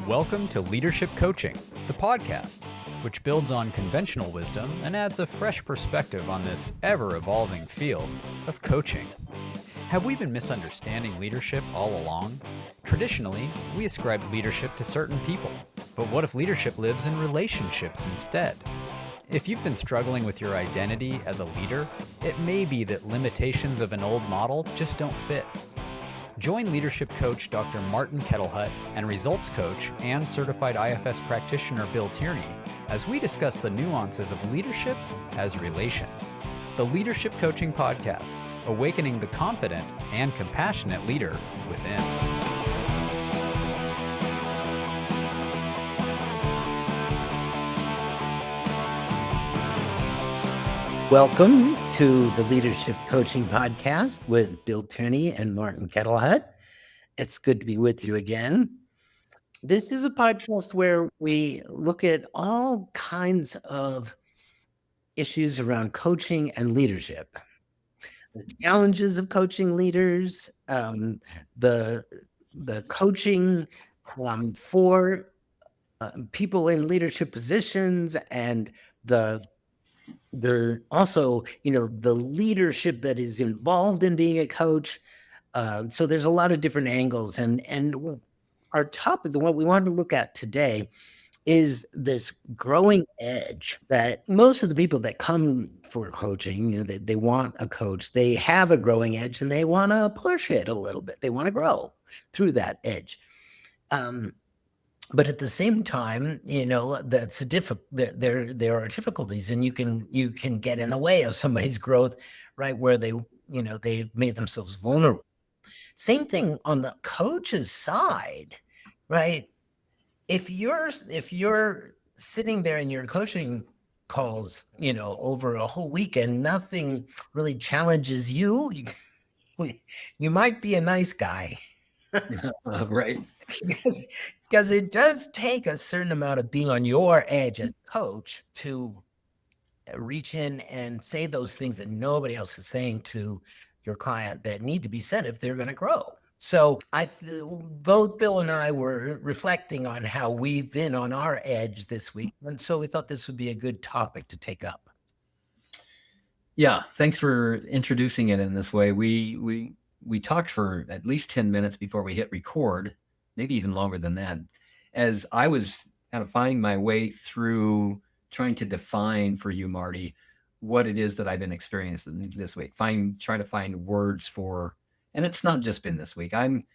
Welcome to Leadership Coaching, the podcast, which builds on conventional wisdom and adds a fresh perspective on this ever-evolving field of coaching. Have we been misunderstanding leadership all along? Traditionally, we ascribe leadership to certain people, but what if leadership lives in relationships instead? If you've been struggling with your identity as a leader, it may be that limitations of an old model just don't fit. Join leadership coach Dr. Martin Kettlehut and results coach and certified IFS practitioner Bill Tierney as we discuss the nuances of leadership as relation. The Leadership Coaching Podcast, awakening the confident and compassionate leader within. Welcome to the Leadership Coaching Podcast with Bill Tierney and Martin Kettlehut. It's good to be with you again. This is a podcast where we look at all kinds of issues around coaching and leadership. The challenges of coaching leaders, the coaching for people in leadership positions, and the also, the leadership that is involved in being a coach. So there's a lot of different angles. And our topic, the one we want to look at today, is this growing edge that most of the people that come for coaching, they want a coach. They have a growing edge and they want to push it a little bit. They want to grow through that edge. But at the same time, that's difficult. There are difficulties, and you can get in the way of somebody's growth, right? Where they've made themselves vulnerable. Same thing on the coach's side, right? If you're sitting there in your coaching calls, over a whole weekend, nothing really challenges you. You might be a nice guy, right? Because it does take a certain amount of being on your edge as a coach to reach in and say those things that nobody else is saying to your client that need to be said if they're going to grow. So both Bill and I were reflecting on how we've been on our edge this week. And so we thought this would be a good topic to take up. Yeah. Thanks for introducing it in this way. We talked for at least 10 minutes before we hit record, maybe even longer than that, as I was kind of finding my way through trying to define for you, Marty, what it is that I've been experiencing this week. Trying to find words for, and it's not just been this week. I'm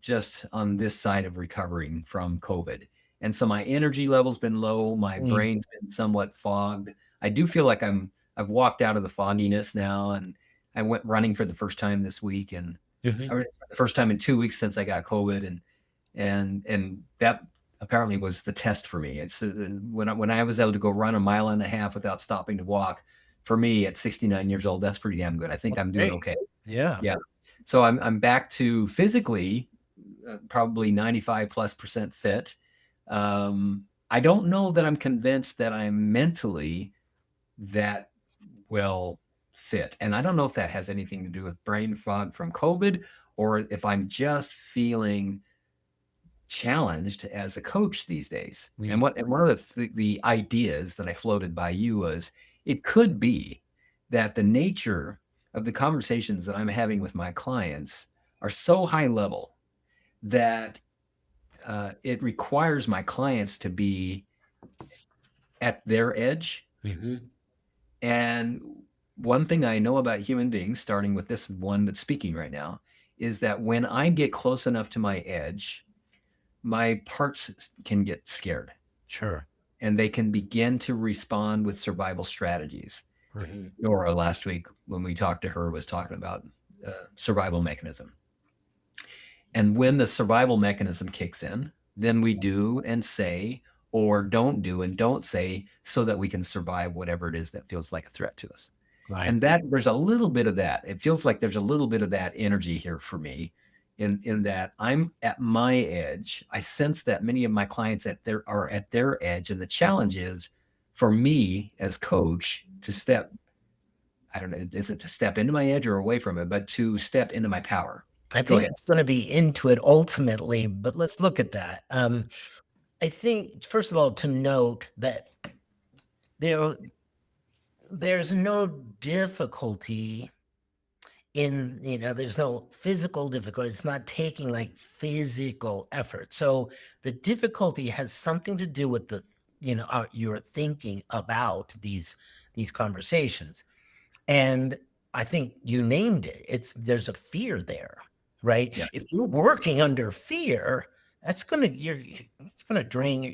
just on this side of recovering from COVID. And so my energy level's been low. My brain's been somewhat fogged. I do feel like I've walked out of the fogginess now, and I went running for the first time this week, and the first time in 2 weeks since I got COVID, and that apparently was the test for me. It's when I was able to go run 1.5 miles without stopping to walk, for me at 69 years old, that's pretty damn good. I think I'm doing okay. Yeah. So I'm back to physically probably 95+% fit. I don't know that I'm convinced that I'm mentally that well fit. And I don't know if that has anything to do with brain fog from COVID, or if I'm just feeling challenged as a coach these days. And one of the ideas that I floated by you was, it could be that the nature of the conversations that I'm having with my clients are so high level that it requires my clients to be at their edge. And one thing I know about human beings, starting with this one that's speaking right now, is that when I get close enough to my edge, my parts can get scared. Sure. And they can begin to respond with survival strategies. Nora last week, when we talked to her, was talking about survival mechanism. And when the survival mechanism kicks in, then we do and say, or don't do and don't say, so that we can survive whatever it is that feels like a threat to us. Right. And that there's a little bit of that. It feels like there's a little bit of that energy here for me, in that I'm at my edge. I sense that many of my clients are at their edge. And the challenge is for me as coach to step, I don't know, is it to step into my edge or away from it, but to step into my power. I Go think ahead. it's going to be into it ultimately, but let's look at that. I think, first of all, to note that there, there's no difficulty in, there's no physical difficulty. It's not taking like physical effort. So the difficulty has something to do with your thinking about these conversations. And I think you named it. There's a fear there, right? Yeah. If you're working under fear, it's gonna drain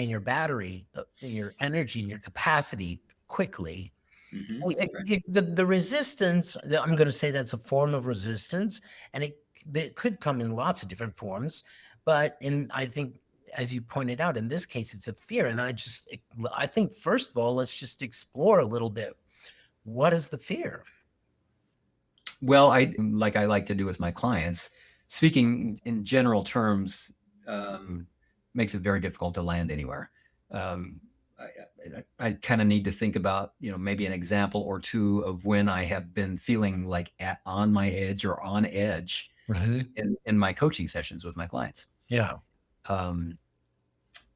your battery, your energy, and your capacity quickly. Mhm. The resistance, I'm going to say that's a form of resistance, and it could come in lots of different forms. But I think, as you pointed out, in this case, it's a fear. And I think, first of all, let's just explore a little bit. What is the fear? Well, I like to do with my clients, speaking in general terms, um, makes it very difficult to land anywhere. Um, I kind of need to think about, maybe an example or two of when I have been feeling like on my edge or on edge Right. in my coaching sessions with my clients. Yeah. Um,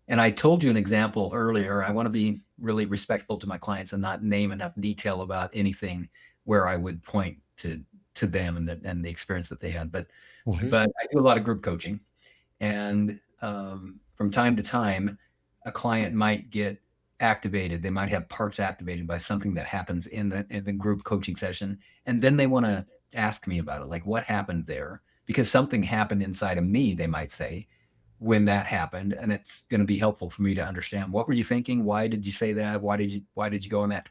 and I told you an example earlier. I want to be really respectful to my clients and not name enough detail about anything where I would point to them and the experience that they had. But Mhm. but I do a lot of group coaching, and from time to time, a client might get activated. They might have parts activated by something that happens in the group coaching session, and then they want to ask me about it, like what happened there, because something happened inside of me. They might say when that happened, and it's going to be helpful for me to understand what were you thinking, why did you say that, why did you go in that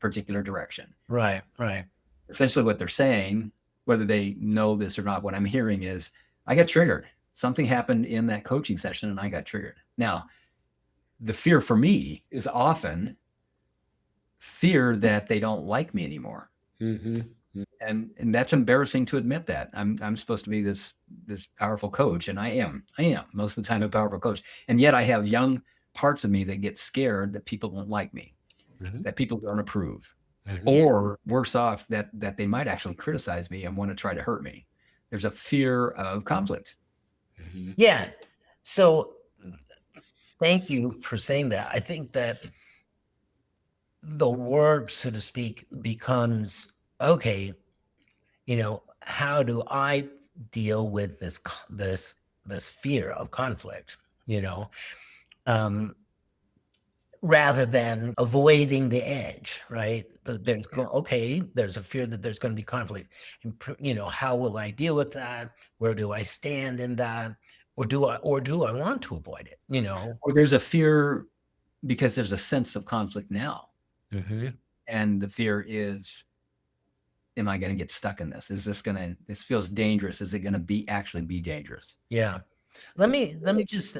particular direction. Right. Right. Essentially what they're saying, whether they know this or not, what I'm hearing is I got triggered. Something happened in that coaching session and I got triggered. Now, the fear for me is often fear that they don't like me anymore. Mm-hmm. And that's embarrassing to admit that. I'm supposed to be this powerful coach, and I am most of the time a powerful coach. And yet I have young parts of me that get scared that people won't like me, Mm-hmm. that people don't approve, Mm-hmm. or worse off, that they might actually criticize me and want to try to hurt me. There's a fear of conflict. Yeah. So thank you for saying that. I think that the work, so to speak, becomes okay. How do I deal with this fear of conflict? You know, um, rather than avoiding the edge, right? There's a fear that there's going to be conflict, and how will I deal with that? Where do I stand in that? Or do I want to avoid it? Or there's a fear because there's a sense of conflict now. Mm-hmm. And the fear is, am I going to get stuck in this? This feels dangerous. Is it going to actually be dangerous? Yeah. Let me just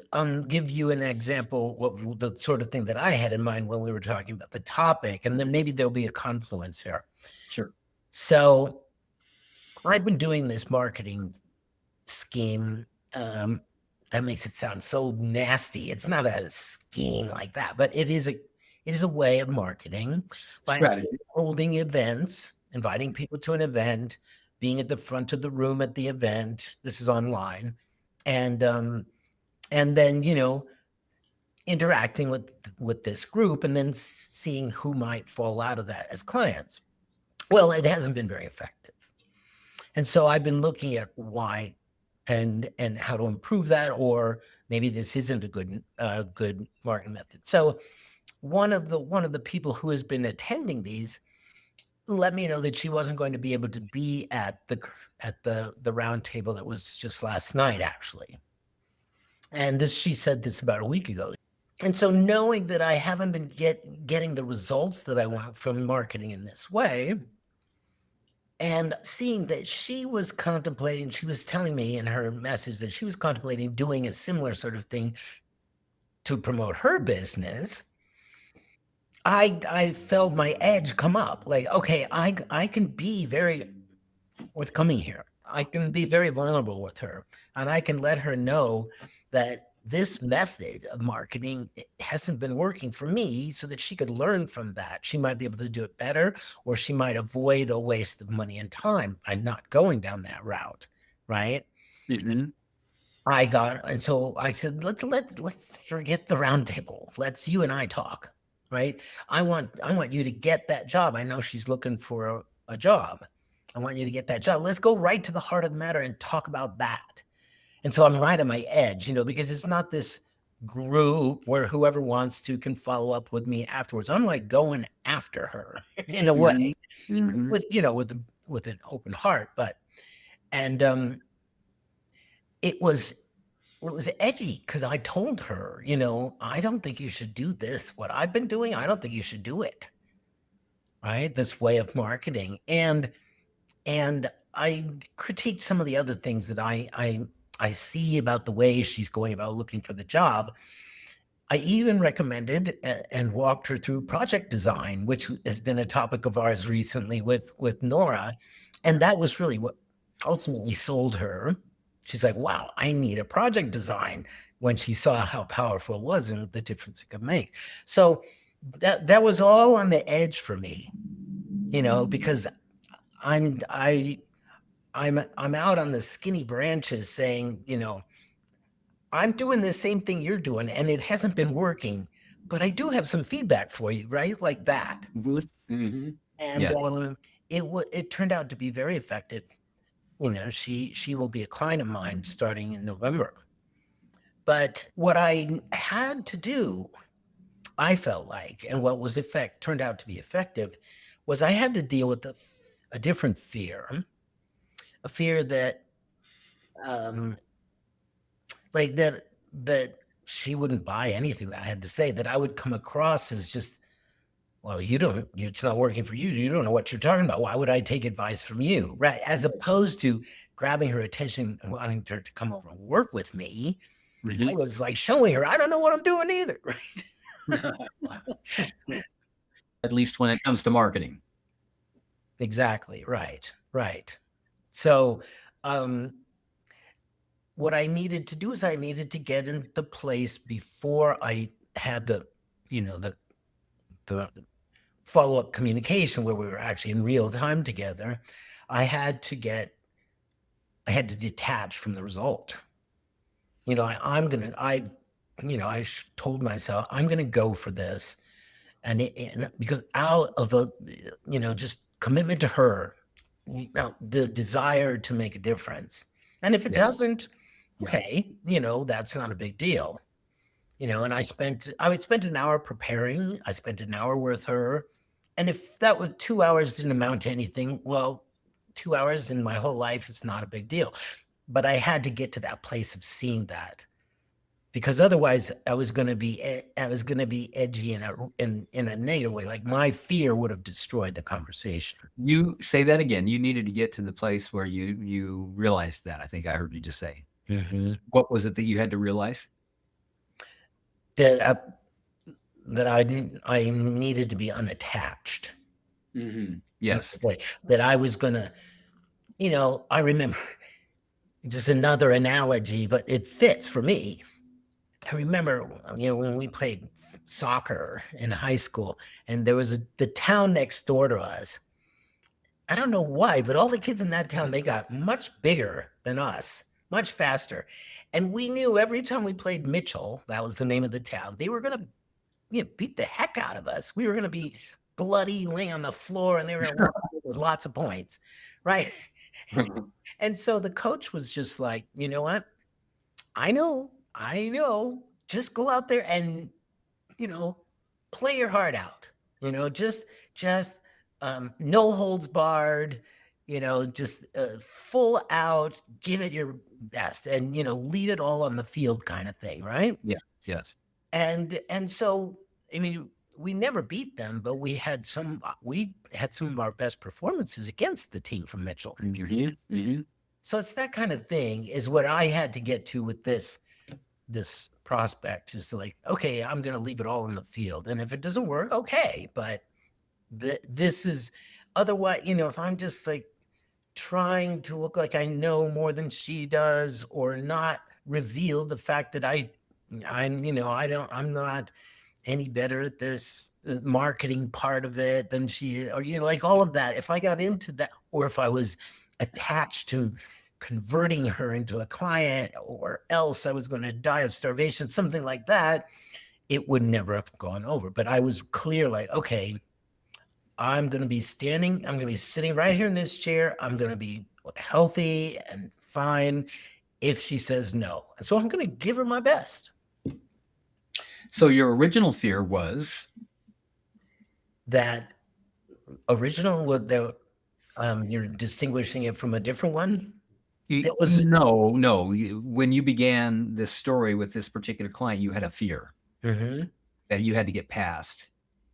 give you an example of the sort of thing that I had in mind when we were talking about the topic, and then maybe there'll be a confluence here. Sure. So I've been doing this marketing scheme. That makes it sound so nasty. It's not a scheme like that, but it is a way of marketing by Strategy. holding events, inviting people to an event, being at the front of the room at the event. This is online, and then interacting with this group, and then seeing who might fall out of that as clients. Well, it hasn't been very effective, and so I've been looking at why and how to improve that, or maybe this isn't a good marketing method. So one of the people who has been attending these let me know that she wasn't going to be able to be at the round table that was just last night, actually. And she said this about a week ago. And so knowing that I haven't been getting the results that I want from marketing in this way, and seeing that she was telling me in her message that she was contemplating doing a similar sort of thing to promote her business, I felt my edge come up. Like, okay, I can be very forthcoming here. I can be very vulnerable with her, and I can let her know that this method of marketing hasn't been working for me, so that she could learn from that. She might be able to do it better, or she might avoid a waste of money and time by not going down that route, right? Mm-hmm. And so I said, let's forget the round table. Let's you and I talk, right? I want you to get that job. I know she's looking for a job. I want you to get that job. Let's go right to the heart of the matter and talk about that. And so I'm right on my edge, because it's not this group where whoever wants to can follow up with me afterwards. I'm like going after her in a way, Mm-hmm. with an open heart. And it was edgy, because I told her, I don't think you should do this. What I've been doing, I don't think you should do it. Right? This way of marketing. And I critiqued some of the other things that I see about the way she's going about looking for the job. I even recommended and walked her through project design, which has been a topic of ours recently with Nora. And that was really what ultimately sold her. She's like, wow, I need a project design, when she saw how powerful it was and the difference it could make. So that was all on the edge for me, because I'm out on the skinny branches saying, I'm doing the same thing you're doing, and it hasn't been working, but I do have some feedback for you, right? Like that. Mm-hmm. And Yeah. it turned out to be very effective. She will be a client of mine starting in November. But what I had to do, I felt like, and what was turned out to be effective, was I had to deal with a different fear, a fear that, like that she wouldn't buy anything that I had to say, that I would come across as just, well, it's not working for you. You don't know what you're talking about. Why would I take advice from you? Right. As opposed to grabbing her attention and wanting her to come over and work with me. Mm-hmm. I was like showing her, I don't know what I'm doing either. Right. At least when it comes to marketing. Exactly. Right. Right. So, what I needed to do is I needed to get in the place before I had the follow-up communication where we were actually in real time together. I had to detach from the result. I told myself I'm going to go for this. And because out of just commitment to her, the desire to make a difference. And if it doesn't, okay, that's not a big deal. And I would spend an hour preparing. I spent an hour with her. And if that was 2 hours didn't amount to anything, well, 2 hours in my whole life is not a big deal. But I had to get to that place of seeing that, because otherwise I was going to be edgy in a negative way. Like my fear would have destroyed the conversation. You say that again. You needed to get to the place where you realized that. I think I heard you just say. Mm-hmm. What was it that you had to realize? That I needed to be unattached. Mm-hmm. Yes. That I was gonna, I remember just another analogy, but it fits for me. I remember, when we played soccer in high school, and there was the town next door to us. I don't know why, but all the kids in that town, they got much bigger than us, much faster. And we knew every time we played Mitchell, that was the name of the town, they were going to beat the heck out of us. We were going to be bloody, laying on the floor, and they were going to with lots of points, right? And so the coach was just like, you know what? I know. Just go out there and, play your heart out. Just no holds barred. Just full out, give it your best, and leave it all on the field, kind of thing, right? Yeah. Yes. And so, I mean, we never beat them, but we had some of our best performances against the team from Mitchell. Mm-hmm. Mm-hmm. So it's that kind of thing is what I had to get to with this prospect, is like, okay, I'm going to leave it all in the field. And if it doesn't work, okay. But this is otherwise, if I'm just like trying to look like I know more than she does, or not reveal the fact that I I'm not any better at this marketing part of it than she is, or, like all of that. If I got into that, or if I was attached to converting her into a client, or else I was going to die of starvation, something like that, it would never have gone over. But I was clear, like, okay, I'm going to be sitting right here in this chair. I'm going to be healthy and fine if she says no. And so I'm going to give her my best. So your original fear was That original, you're distinguishing it from a different one? It was no. When you began this story with this particular client, you had a fear that you had to get past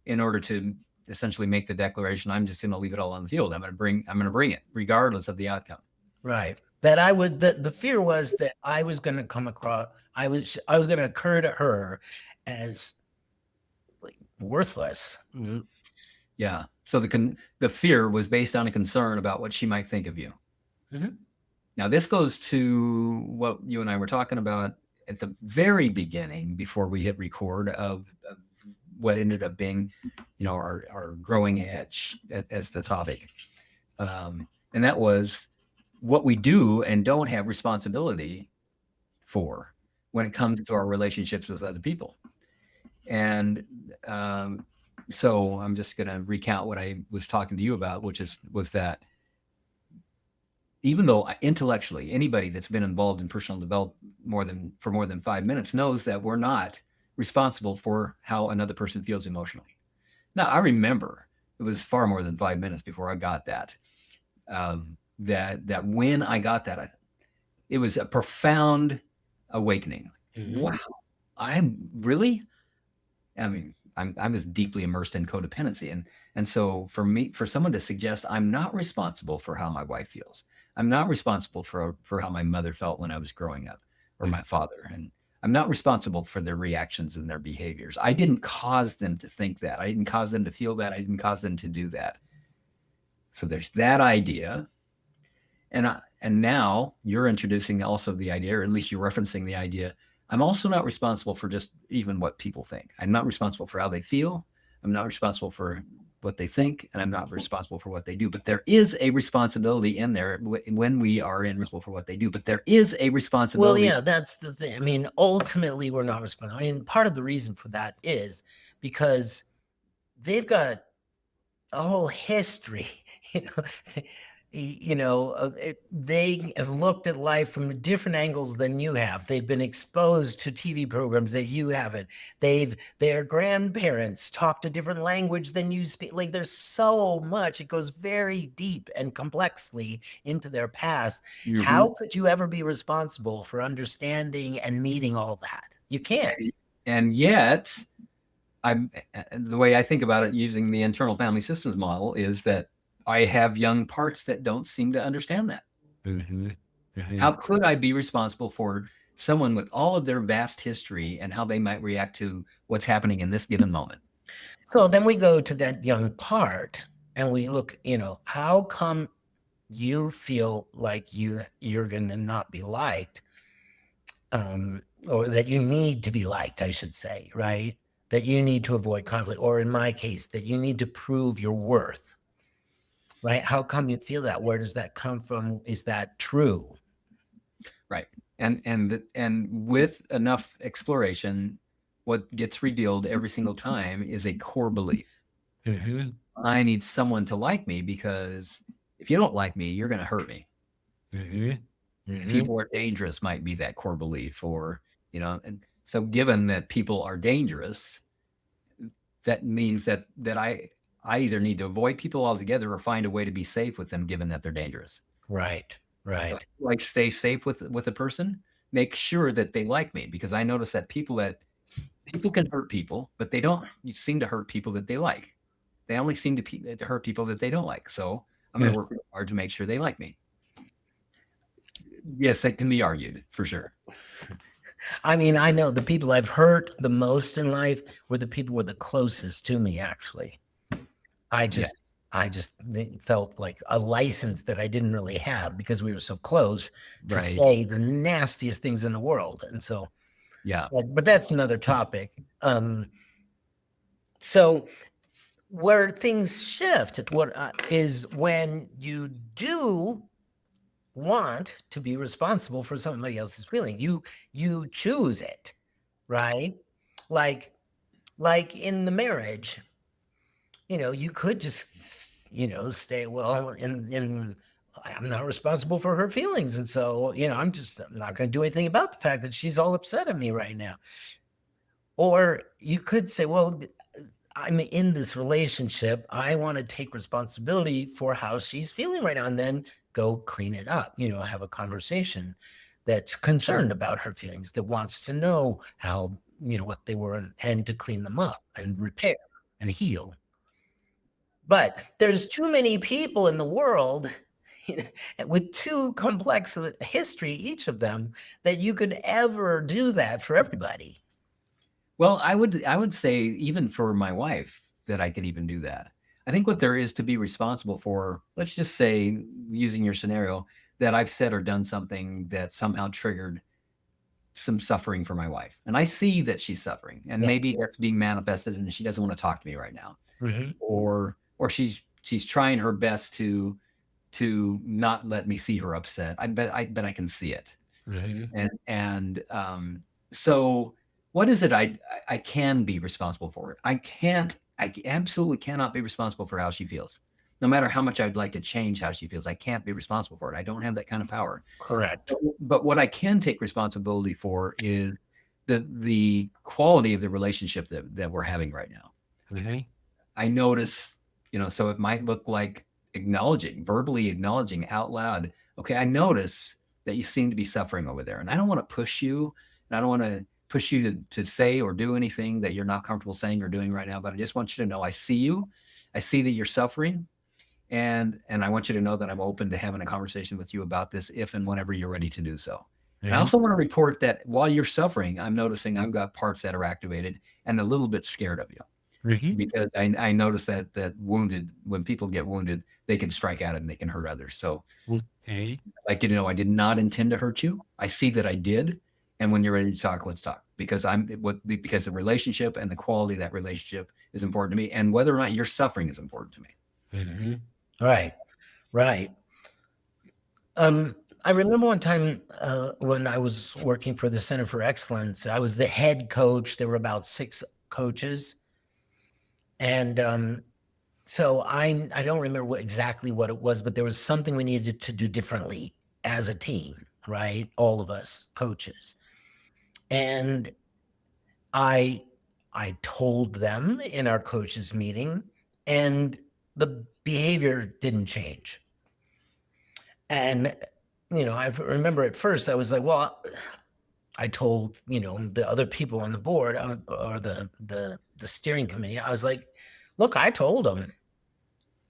in order to essentially make the declaration, I'm just going to leave it all on the field. I'm going to bring it regardless of the outcome. right. That I would, the fear was that I was going to come across, I was going to occur to her as like worthless. Yeah. So the fear was based on a concern about what she might think of you. Now, this goes to what you and I were talking about at the very beginning before we hit record of what ended up being, our growing edge as the topic. And that was what we do and don't have responsibility for when it comes to our relationships with other people. And so I'm just going to recount what I was talking to you about, which was that even though intellectually anybody that's been involved in personal development for more than 5 minutes knows that we're not responsible for how another person feels emotionally. Now, I remember it was far more than 5 minutes before I got that. That when I got that, it was a profound awakening. Wow, I'm as deeply immersed in codependency, and so for someone to suggest I'm not responsible for how my wife feels, I'm not responsible for how my mother felt when I was growing up, or my father, and I'm not responsible for their reactions and their behaviors. I didn't cause them to think that. I didn't cause them to feel that. I didn't cause them to do that. So there's that idea. And now you're introducing also the idea, or at least you're referencing the idea, I'm also not responsible for just even what people think. I'm not responsible for how they feel. I'm not responsible for what they think, and I'm not responsible for what they do. But there is a responsibility in there when we are responsible for what they do. But there is a responsibility. Well, yeah, that's the thing. I mean, ultimately, we're not responsible. I mean, part of the reason for that is because they've got a whole history. They have looked at life from different angles than you have. They've been exposed to TV programs that you haven't. Their grandparents talked a different language than you speak. Like, there's so much. It goes very deep and complexly into their past. How could you ever be responsible for understanding and meeting all that? You can't. And yet, the way I think about it using the internal family systems model is that I have young parts that don't seem to understand that. How could I be responsible for someone with all of their vast history and how they might react to what's happening in this given moment? So then we go to that young part and we look, how come you feel like you're going to not be liked, or that you need to be liked, I should say, right? That you need to avoid conflict, or in my case, that you need to prove your worth. Right? How come you feel that? Where does that come from? Is that true? Right. And with enough exploration, what gets revealed every single time is a core belief. I need someone to like me, because if you don't like me, you're going to hurt me. People are dangerous might be that core belief, or, and so given that people are dangerous, that means that I either need to avoid people altogether or find a way to be safe with them, given that they're dangerous. Right. Like, stay safe with a person, make sure that they like me, because I notice that people can hurt people, but they don't seem to hurt people that they like. They only seem to hurt people that they don't like. So I'm going to work really hard to make sure they like me. Yes, that can be argued for sure. I mean, I know the people I've hurt the most in life were the people who were the closest to me, actually. I just felt like a license that I didn't really have, because we were so close, to say the nastiest things in the world. And so Yeah. But that's another topic. So where things shift, is when you do want to be responsible for somebody else's feeling. You choose it, right? Like in the marriage, you could just, stay, well, in I'm not responsible for her feelings. And so, I'm not going to do anything about the fact that she's all upset at me right now. Or you could say, well, I'm in this relationship. I want to take responsibility for how she's feeling right now, and then go clean it up, have a conversation that's concerned about her feelings, that wants to know how, what they were, and to clean them up and repair and heal. But there's too many people in the world with too complex a history, each of them, that you could ever do that for everybody. Well, I would say even for my wife that I could even do that. I think what there is to be responsible for, let's just say, using your scenario, that I've said or done something that somehow triggered some suffering for my wife. And I see that she's suffering. And Yeah. maybe that's being manifested and she doesn't want to talk to me right now. Mhm. Or she's trying her best to not let me see her upset. I bet I can see it. And so what is it I can be responsible for? I absolutely cannot be responsible for how she feels. No matter how much I'd like to change how she feels, I can't be responsible for it. I don't have that kind of power. Correct. But what I can take responsibility for is the quality of the relationship that we're having right now. I notice, so it might look like verbally acknowledging out loud, okay, I notice that you seem to be suffering over there. And I don't want to push you, and I don't want to push you to say or do anything that you're not comfortable saying or doing right now, but I just want you to know I see you. I see that you're suffering. And I want you to know that I'm open to having a conversation with you about this if and whenever you're ready to do so. And I also want to report that while you're suffering, I'm noticing I've got parts that are activated and a little bit scared of you. Because I notice that when people get wounded, they can strike out and they can hurt others. So like, I did not intend to hurt you. I see that I did. And when you're ready to talk, let's talk, because because the relationship and the quality of that relationship is important to me. And whether or not you're suffering is important to me. Right. I remember one time when I was working for the Center for Excellence, I was the head coach. There were about 6 coaches. And so I don't remember exactly what it was, but there was something we needed to do differently as a team, right? All of us coaches. And I told them in our coaches meeting, and the behavior didn't change. And I remember at first I was like, well, I told the other people on the board, or the steering committee, I was like, look, I told them,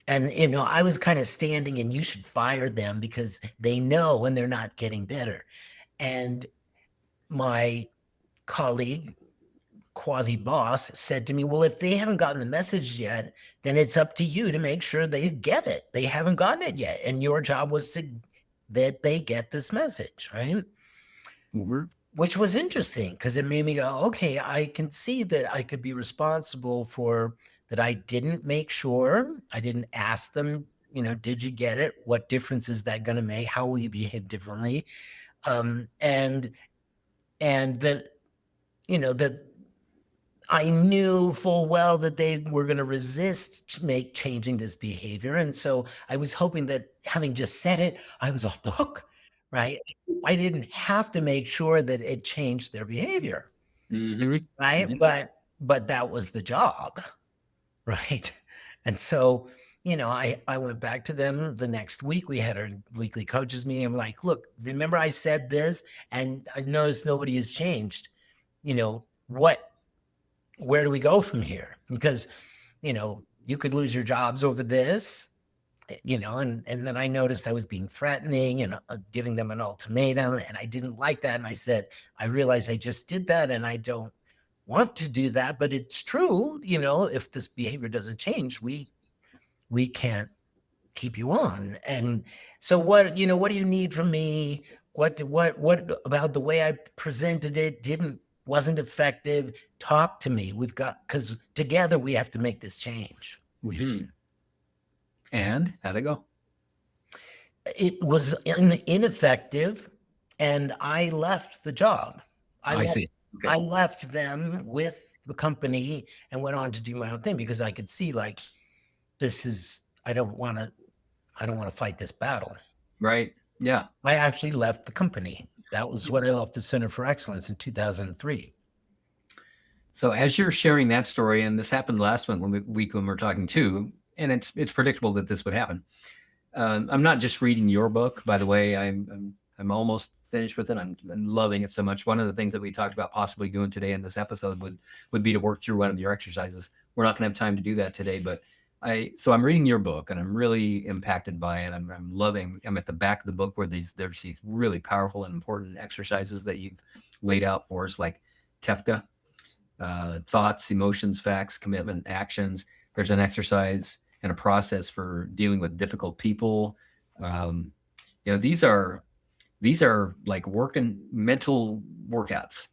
and I was kind of standing, and you should fire them because they know when they're not getting better. And my colleague, quasi boss, said to me, well, if they haven't gotten the message yet, then it's up to you to make sure they get it. They haven't gotten it yet, and your job was that they get this message, right? Which was interesting because it made me go, okay, I can see that I could be responsible for that. I didn't make sure, I didn't ask them, did you get it? What difference is that going to make? How will you behave differently? And that, that I knew full well that they were going to resist changing this behavior. And so I was hoping that, having just said it, I was off the hook, right? I didn't have to make sure that it changed their behavior, right? But that was the job, right? And so, I went back to them the next week. We had our weekly coaches meeting. I'm like, look, remember I said this, and I noticed nobody has changed. Where do we go from here? Because, you could lose your jobs over this, and then I noticed I was being threatening and giving them an ultimatum, and I didn't like that. And I said, I realized I just did that, and I don't want to do that, but it's true. If this behavior doesn't change, we can't keep you on. And so what do you need from me? What about the way I presented it didn't wasn't effective. Talk to me. Because together we have to make this change. Mm-hmm. And how'd it go? It was ineffective, and I left the job. I see. Okay. I left them with the company and went on to do my own thing because I could see like I don't want to fight this battle. Right. Yeah. I actually left the company. That was what I left the Center for Excellence in 2003. So as you're sharing that story, and this happened last week when we were talking too, and it's predictable that this would happen. I'm not just reading your book, by the way. I'm almost finished with it. I'm loving it so much. One of the things that we talked about possibly doing today in this episode would be to work through one of your exercises. We're not going to have time to do that today, but I'm reading your book and I'm really impacted by it. I'm loving. I'm at the back of the book where there's these really powerful and important exercises that you've laid out for us, like TEPCA, thoughts, emotions, facts, commitment, actions. There's an exercise and a process for dealing with difficult people. These are like working mental workouts,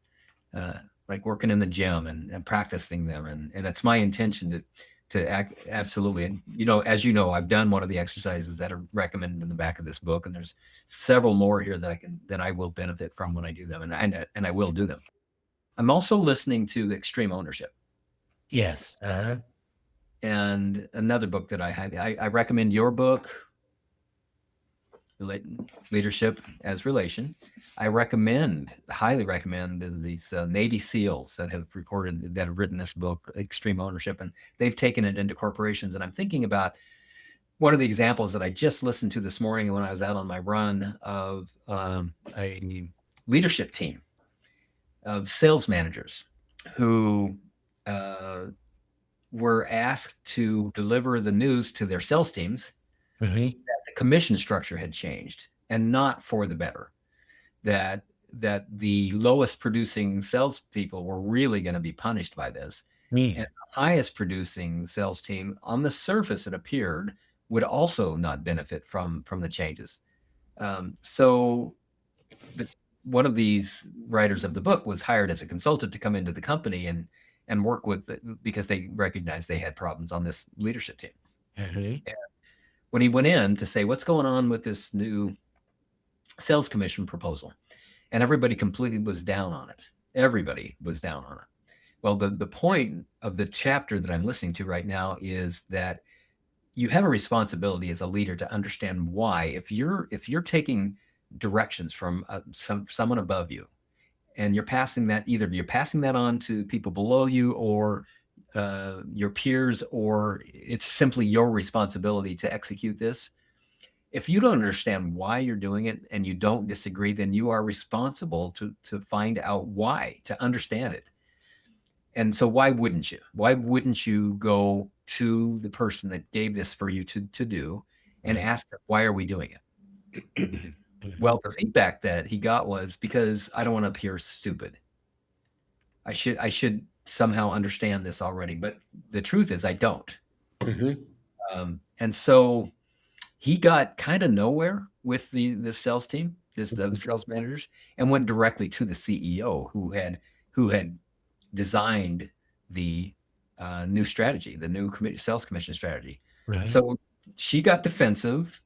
like working in the gym and practicing them. And it's my intention to act absolutely. And, as you know, I've done one of the exercises that are recommended in the back of this book, and there's several more here that I will benefit from when I do them. And I will do them. I'm also listening to Extreme Ownership. Yes. And another book that I recommend your book, Leadership as Relation. I highly recommend these Navy SEALs that have written this book, Extreme Ownership, and they've taken it into corporations. And I'm thinking about one of the examples that I just listened to this morning when I was out on my run of a leadership team of sales managers who were asked to deliver the news to their sales teams that the commission structure had changed, and not for the better. That the lowest producing salespeople were really going to be punished by this. And the highest producing sales team, on the surface, it appeared, would also not benefit from the changes. So one of these writers of the book was hired as a consultant to come into the company and work with it because they recognized they had problems on this leadership team. And when he went in to say, what's going on with this new sales commission proposal? And everybody completely was down on it. Everybody was down on it. Well, the point of the chapter that I'm listening to right now is that you have a responsibility as a leader to understand why. If you're taking directions from someone above you, and you're passing that on to people below you, or your peers, or it's simply your responsibility to execute this. If you don't understand why you're doing it and you don't disagree, then you are responsible to find out why, to understand it. And so why wouldn't you? Why wouldn't you go to the person that gave this for you to do and ask them, why are we doing it? Well, the feedback that he got was, because I don't want to appear stupid. I should somehow understand this already, but the truth is I don't. And so he got kind of nowhere with the sales team, the sales managers, and went directly to the CEO who had designed the new strategy, the new sales commission strategy. Right. So she got defensive.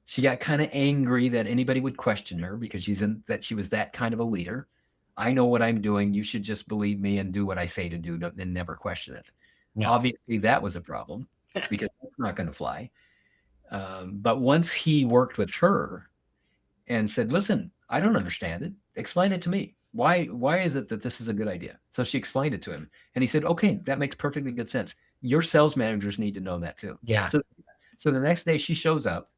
She got kind of angry that anybody would question her because she was that kind of a leader. I know what I'm doing. You should just believe me and do what I say to do and never question it. No. Obviously, that was a problem because that's not going to fly. But once he worked with her and said, listen, I don't understand it. Explain it to me. Why is it that this is a good idea? So she explained it to him. And he said, okay, that makes perfectly good sense. Your sales managers need to know that too. Yeah. So the next day she shows up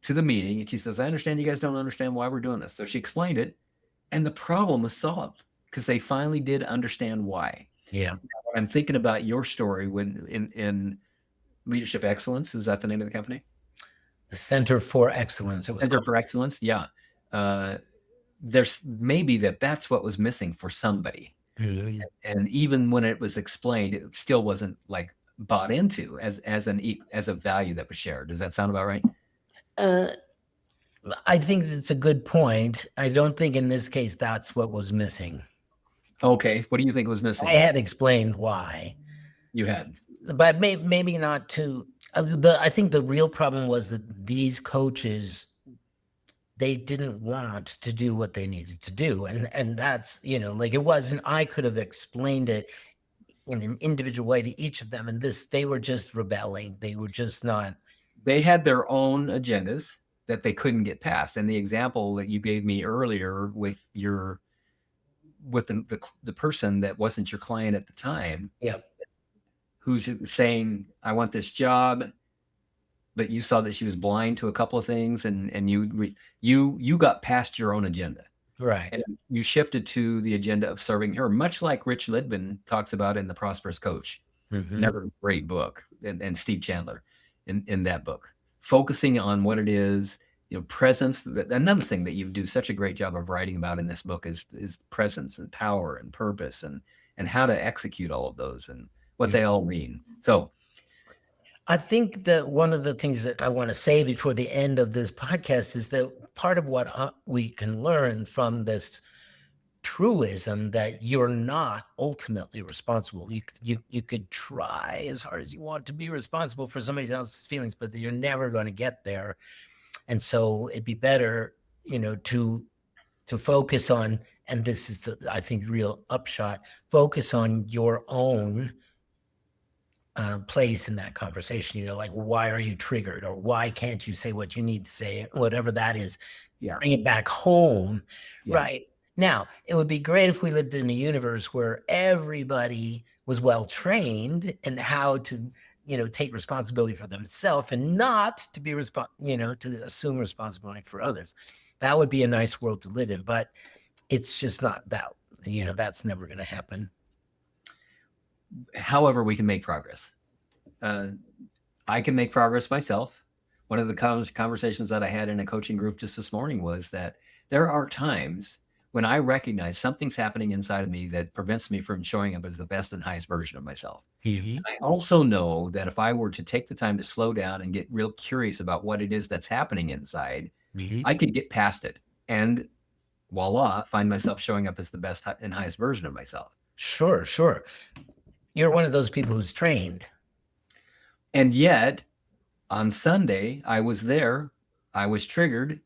to the meeting and she says, I understand you guys don't understand why we're doing this. So she explained it and the problem was solved because they finally did understand why. Yeah. Now, I'm thinking about your story when in Leadership Excellence. Is that the name of the company? The Center for Excellence. It was Center for Excellence. Yeah. There's maybe that's what was missing for somebody. And even when it was explained, it still wasn't like bought into as a value that was shared. Does that sound about right? I think that's a good point. I don't think in this case that's what was missing. Okay. What do you think was I missing? had explained why, You had. but maybe not to. I think the real problem was that these coaches, they didn't want to do what they needed to do, and that's, like, it wasn't. I could have explained it in an individual way to each of them, and they were just rebelling. They were just not. They had their own agendas that they couldn't get past. And the example that you gave me earlier with the person that wasn't your client at the time, Yeah, who's saying, I want this job, but you saw that she was blind to a couple of things, and you got past your own agenda. right. And you shifted to the agenda of serving her, much like Rich Lidman talks about in The Prosperous Coach. Mhm. Another great book, and Steve Chandler in that book, focusing on what it is, presence. Another thing that you do such a great job of writing about in this book is presence and power and purpose, and how to execute all of those and what they all mean. So I think that one of the things that I want to say before the end of this podcast is that part of what we can learn from this truism that you're not ultimately responsible. You could try as hard as you want to be responsible for somebody else's feelings, but you're never going to get there. And so it'd be better, to focus on, and this is the, I think, real upshot, focus on your own place in that conversation. Like, why are you triggered, or why can't you say what you need to say, whatever that is. Yeah. Bring it back home. Yeah. Right now, it would be great if we lived in a universe where everybody was well trained in how to take responsibility for themselves, and not to be to assume responsibility for others. That would be a nice world to live in, but it's just not that. That's never going to happen. However, we can make progress. I can make progress myself. One of the conversations that I had in a coaching group just this morning was that there are times when I recognize something's happening inside of me that prevents me from showing up as the best and highest version of myself. Mm-hmm. I also know that if I were to take the time to slow down and get real curious about what it is that's happening inside, Mm-hmm. I could get past it and voila, find myself showing up as the best and highest version of myself. Sure. You're one of those people who's trained. And yet, on Sunday, I was there. I was triggered.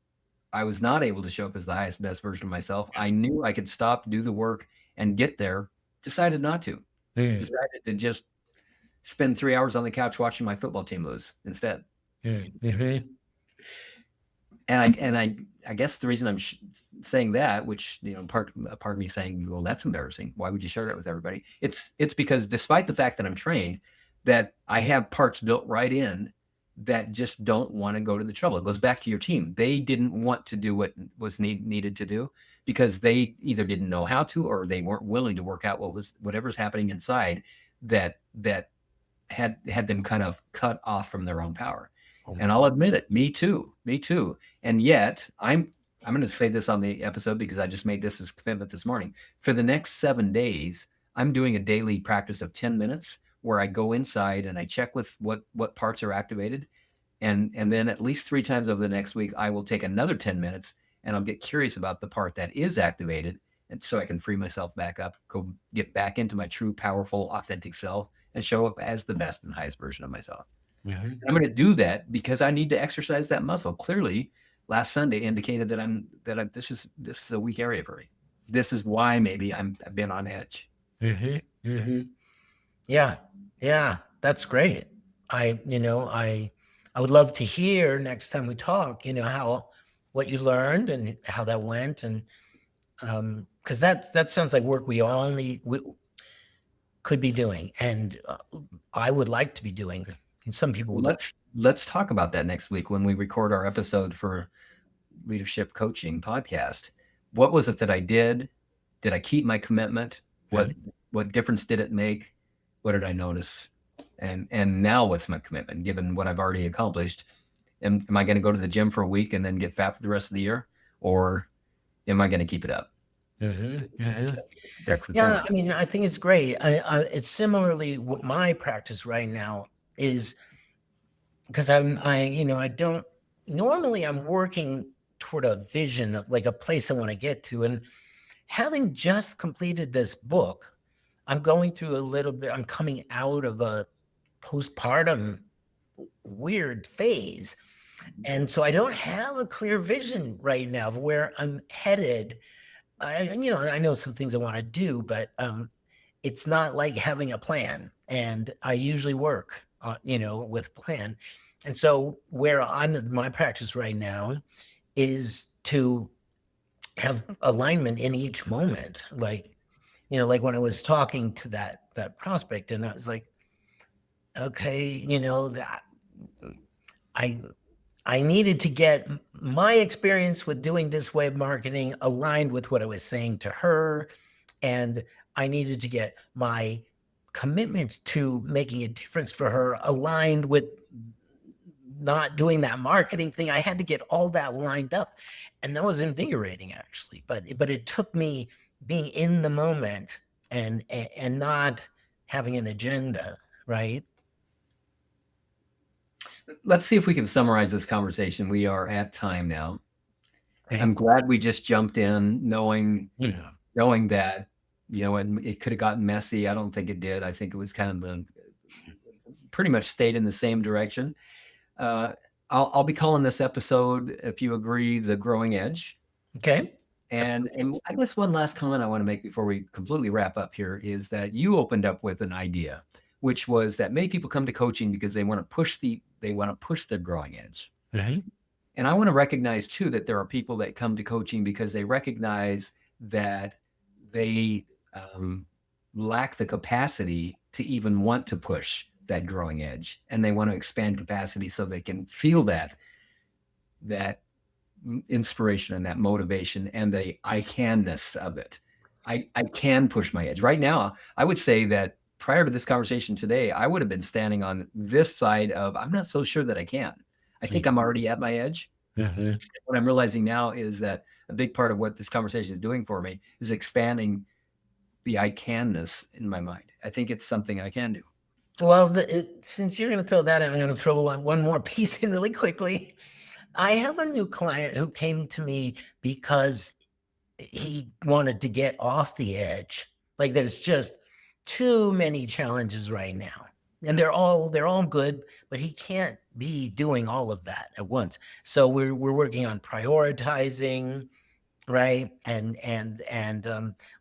I was not able to show up as the highest, best version of myself. I knew I could stop, do the work, and get there. Decided not to. Decided to just spend 3 hours on the couch watching my football team lose instead. Mm-hmm. And I guess the reason I'm saying that, which part of me saying, well, that's embarrassing. Why would you share that with everybody? It's because despite the fact that I'm trained, that I have parts built right in that just don't want to go to the trouble. It goes back to your team. They didn't want to do what was needed to do because they either didn't know how to, or they weren't willing to work out whatever's happening inside that had them kind of cut off from their own power. And I'll admit it, me too. And yet I'm going to say this on the episode because I just made this as commitment this morning. For the next 7 days, I'm doing a daily practice of 10 minutes where I go inside and I check with what parts are activated. And then at least 3 times over the next week, I will take another 10 minutes and I'll get curious about the part that is activated. And so I can free myself back up, go get back into my true, powerful, authentic self and show up as the best and highest version of myself. Mm-hmm. I'm going to do that because I need to exercise that muscle. Clearly, last Sunday indicated that this is a weak area for me. This is why maybe I've been on edge. Mm-hmm. Mm-hmm. Yeah, that's great. I would love to hear next time we talk, what you learned and how that went, and because that sounds like work we could be doing, and I would like to be doing. And some people would. Let's talk about that next week when we record our episode for Leadership Coaching Podcast. What was it that I did? Did I keep my commitment? What difference did it make? What did I notice? And now what's my commitment, given what I've already accomplished? Am I going to go to the gym for a week and then get fat for the rest of the year? Or am I going to keep it up? Mm-hmm. Mm-hmm. Yeah, I mean, I think it's great. It's similarly what my practice right now is, because I don't normally, I'm working toward a vision of like a place I want to get to, and having just completed this book, I'm going through a little bit, I'm coming out of a postpartum weird phase. And so I don't have a clear vision right now of where I'm headed. I know some things I want to do, but it's not like having a plan. And I usually work, with plan. And so where I'm in my practice right now is to have alignment in each moment. Like when I was talking to that prospect, and I was like, okay, that I needed to get my experience with doing this way of marketing aligned with what I was saying to her. And I needed to get my commitment to making a difference for her aligned with not doing that marketing thing. I had to get all that lined up. And that was invigorating, actually. But it took me being in the moment and not having an agenda, right? Let's see if we can summarize this conversation. We are at time now. Okay. I'm glad we just jumped in knowing that, and it could have gotten messy. I don't think it did. I think it was kind of pretty much stayed in the same direction. I'll be calling this episode, if you agree, The Growing Edge. Okay. And I guess one last comment I want to make before we completely wrap up here is that you opened up with an idea, which was that many people come to coaching because they want to push their growing edge. Right. And I want to recognize too that there are people that come to coaching because they recognize that they lack the capacity to even want to push that growing edge, and they want to expand capacity so they can feel that inspiration and that motivation and the I can-ness of it. I can push my edge. Right now, I would say that prior to this conversation today, I would have been standing on this side of, I'm not so sure that I can. I think I'm already at my edge. Mm-hmm. What I'm realizing now is that a big part of what this conversation is doing for me is expanding the I can-ness in my mind. I think it's something I can do. Well, since you're going to throw that in, I'm going to throw one more piece in really quickly. I have a new client who came to me because he wanted to get off the edge. Like there's just too many challenges right now. And they're all good, but he can't be doing all of that at once. So we're working on prioritizing, right? And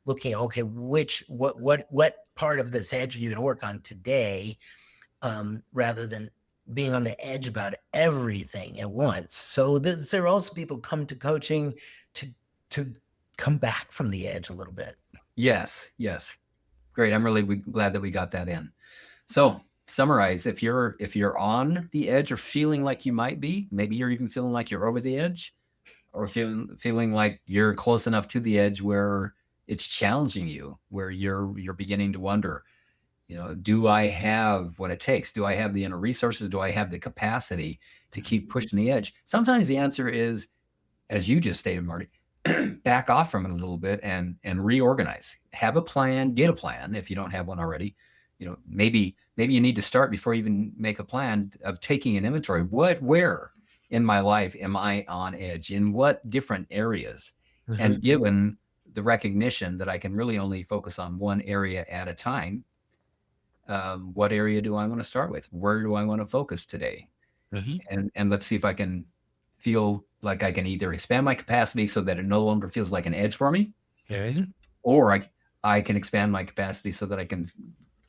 looking, okay, what part of this edge are you going to work on today, rather than being on the edge about everything at once. So there are also people come to coaching to come back from the edge a little bit. Yes. Great. I'm really glad that we got that in. So summarize, if you're on the edge or feeling like you might be, maybe you're even feeling like you're over the edge, or feeling like you're close enough to the edge where it's challenging you, where you're beginning to wonder, do I have what it takes? Do I have the inner resources? Do I have the capacity to keep pushing the edge? Sometimes the answer is, as you just stated, Marty, back off from it a little bit and reorganize. Have a plan, get a plan if you don't have one already. Maybe you need to start before you even make a plan of taking an inventory. Where in my life am I on edge? In what different areas? Mm-hmm. And given the recognition that I can really only focus on one area at a time, what area do I want to start with? Where do I want to focus today? Mm-hmm. And let's see if I can feel like I can either expand my capacity so that it no longer feels like an edge for me, okay, or I can expand my capacity so that I can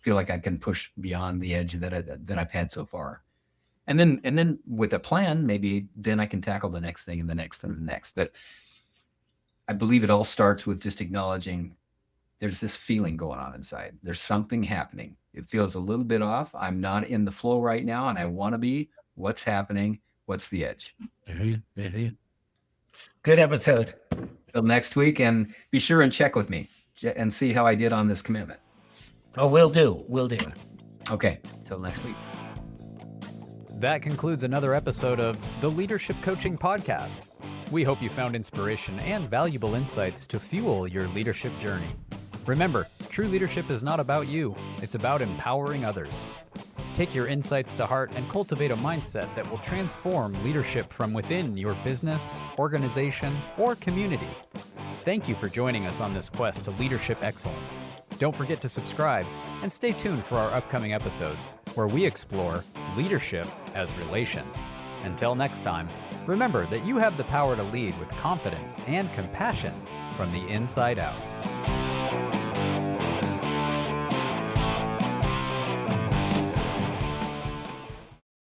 feel like I can push beyond the edge that I've had so far. And then with a plan, maybe then I can tackle the next thing and the next and the next. But I believe it all starts with just acknowledging there's this feeling going on inside. There's something happening. It feels a little bit off. I'm not in the flow right now, and I want to be. What's happening? What's the edge? Mm-hmm. Good episode. Till next week, and be sure and check with me and see how I did on this commitment. Oh, will do. Okay, till next week. That concludes another episode of the Leadership Coaching Podcast. We hope you found inspiration and valuable insights to fuel your leadership journey. Remember, true leadership is not about you, it's about empowering others. Take your insights to heart and cultivate a mindset that will transform leadership from within your business, organization, or community. Thank you for joining us on this quest to leadership excellence. Don't forget to subscribe and stay tuned for our upcoming episodes where we explore leadership as relation. Until next time, remember that you have the power to lead with confidence and compassion from the inside out.